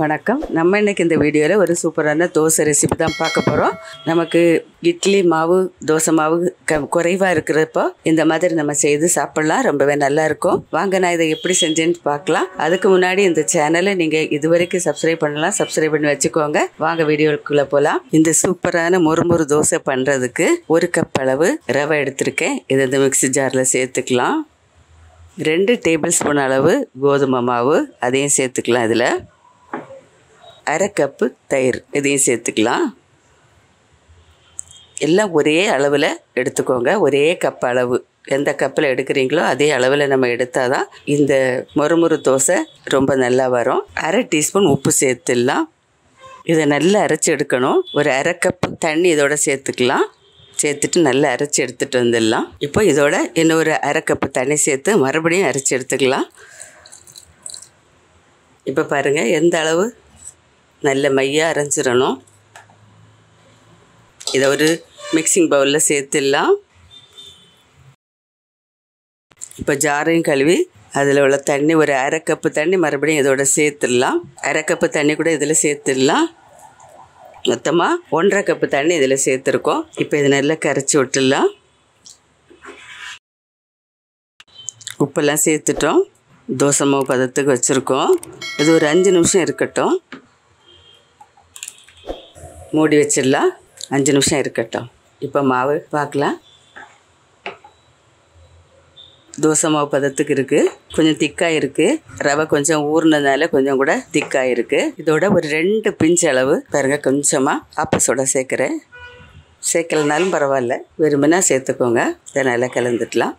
வணக்கம். நம்ம இன்னைக்கு இந்த வீடியோவில் ஒரு சூப்பரான தோசை ரெசிபி தான் பார்க்க போகிறோம். நமக்கு இட்லி மாவு தோசை மாவு குறைவாக இருக்கிறப்போ இந்த மாதிரி நம்ம செய்து சாப்பிட்லாம். ரொம்பவே நல்லாயிருக்கும். வாங்க நான் இதை எப்படி செஞ்சேன்னு பார்க்கலாம். அதுக்கு முன்னாடி இந்த சேனலை நீங்கள் இதுவரைக்கும் சப்ஸ்கிரைப் பண்ணலாம். சப்ஸ்கிரைப் பண்ணி வச்சுக்கோங்க. வாங்க வீடியோக்குள்ளே போகலாம். இந்த சூப்பரான மொறு தோசை பண்ணுறதுக்கு 1 கப் அளவு ரவை எடுத்திருக்கேன். இதை இந்த மிக்ஸி ஜாரில் சேர்த்துக்கலாம். 2 டேபிள் ஸ்பூன் அளவு கோதுமை மாவு அதையும் சேர்த்துக்கலாம். இதில் 1/2 கப்பு தயிர் இதையும் சேர்த்துக்கலாம். எல்லாம் ஒரே அளவில் எடுத்துக்கோங்க. ஒரே கப் அளவு எந்த கப்பில் எடுக்கிறீங்களோ அதே அளவில் நம்ம எடுத்தால் தான் இந்த மொறு தோசை ரொம்ப நல்லா வரும். 1/2 டீஸ்பூன் உப்பு சேர்த்துடலாம். இதை நல்லா அரைச்சி எடுக்கணும். ஒரு 1/2 கப் தண்ணி இதோட சேர்த்துக்கலாம். சேர்த்துட்டு நல்லா அரைச்சி எடுத்துகிட்டு வந்துடலாம். இப்போ இதோட இன்னொரு 1/2 கப்பு தண்ணி சேர்த்து மறுபடியும் அரைச்சி எடுத்துக்கலாம். இப்போ பாருங்கள் எந்த அளவு நல்ல மையாக அரைஞ்சிடணும். இதை ஒரு மிக்சிங் பவுலில் சேர்த்துடலாம். இப்போ ஜாரையும் கழுவி அதில் உள்ள தண்ணி ஒரு 1/2 கப்பு தண்ணி மறுபடியும் இதோட சேர்த்துடலாம். 1/2 கப்பு தண்ணி கூட இதில் சேர்த்துடலாம். மொத்தமாக 1/2 கப்பு தண்ணி இதில் சேர்த்துருக்கோம். இப்போ இதை நல்லா கரைச்சி விட்டுடலாம். உப்பெல்லாம் சேர்த்துட்டோம். தோசை மாவு பதத்துக்கு வச்சுருக்கோம். இது ஒரு 5 நிமிஷம் இருக்கட்டும். மூடி வச்சிடலாம். 5 நிமிஷம் இருக்கட்டும். இப்போ மாவு பார்க்கலாம். தோசை மாவு பதத்துக்கு இருக்குது. கொஞ்சம் திக்காக இருக்குது. ரவை கொஞ்சம் ஊறினதுனால கொஞ்சம் கூட திக்காக இருக்குது. இதோட ஒரு 2 பிஞ்ச் அளவு பாருங்கள் கொஞ்சமாக ஆப்ப சோடா சேர்க்குறேன். சேர்க்கலனாலும் பரவாயில்ல, வெறுமனா சேர்த்துக்கோங்க. இதை நல்லா கலந்துக்கலாம்.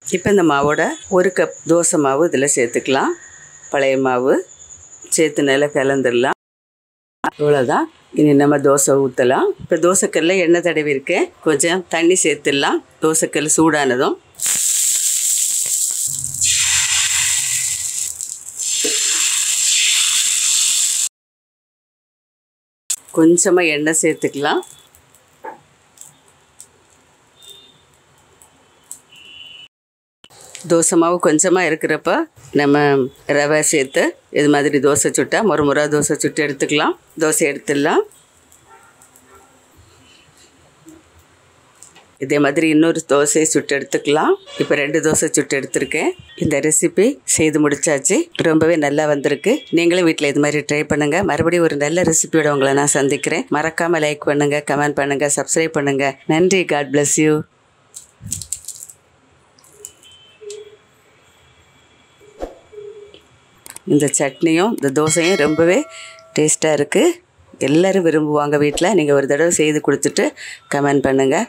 இப்போ இந்த மாவோட 1 கப் தோசை மாவு இதில் சேர்த்துக்கலாம். பழைய மாவு சேர்த்து நல்லா கலந்துடலாம். இவ்வளோதான். இனி நம்ம தோசை ஊற்றலாம். இப்போ தோசைக்கல்ல எண்ணெய் தடவி இருக்கேன். கொஞ்சம் தண்ணி சேர்த்துடலாம். தோசைக்கல் சூடானதும் கொஞ்சமாக எண்ணெய் சேர்த்துக்கலாம். தோசை மாவு கொஞ்சமாக இருக்கிறப்ப நம்ம ரவை சேர்த்து இது மாதிரி தோசை சுட்டா மொறு தோசை சுட்டு எடுத்துக்கலாம். தோசை எடுத்துடலாம். இதே மாதிரி இன்னொரு தோசையை சுட்டு எடுத்துக்கலாம். இப்போ 2 தோசை சுட்டு எடுத்திருக்கேன். இந்த ரெசிபி செய்து முடிச்சாச்சு. ரொம்பவே நல்லா வந்திருக்கு. நீங்களும் வீட்டில் இது மாதிரி ட்ரை பண்ணுங்கள். மறுபடியும் ஒரு நல்ல ரெசிபியோட உங்களை நான் சந்திக்கிறேன். மறக்காமல் லைக் பண்ணுங்கள், கமெண்ட் பண்ணுங்கள், சப்ஸ்கிரைப் பண்ணுங்கள். நன்றி. God bless you. இந்த சட்னியும் இந்த தோசையும் ரொம்பவே டேஸ்ட்டாக இருக்குது. எல்லோரும் விரும்புவாங்க. வீட்டில் நீங்கள் ஒரு தடவை செய்து கொடுத்துட்டு கமெண்ட் பண்ணுங்கள்.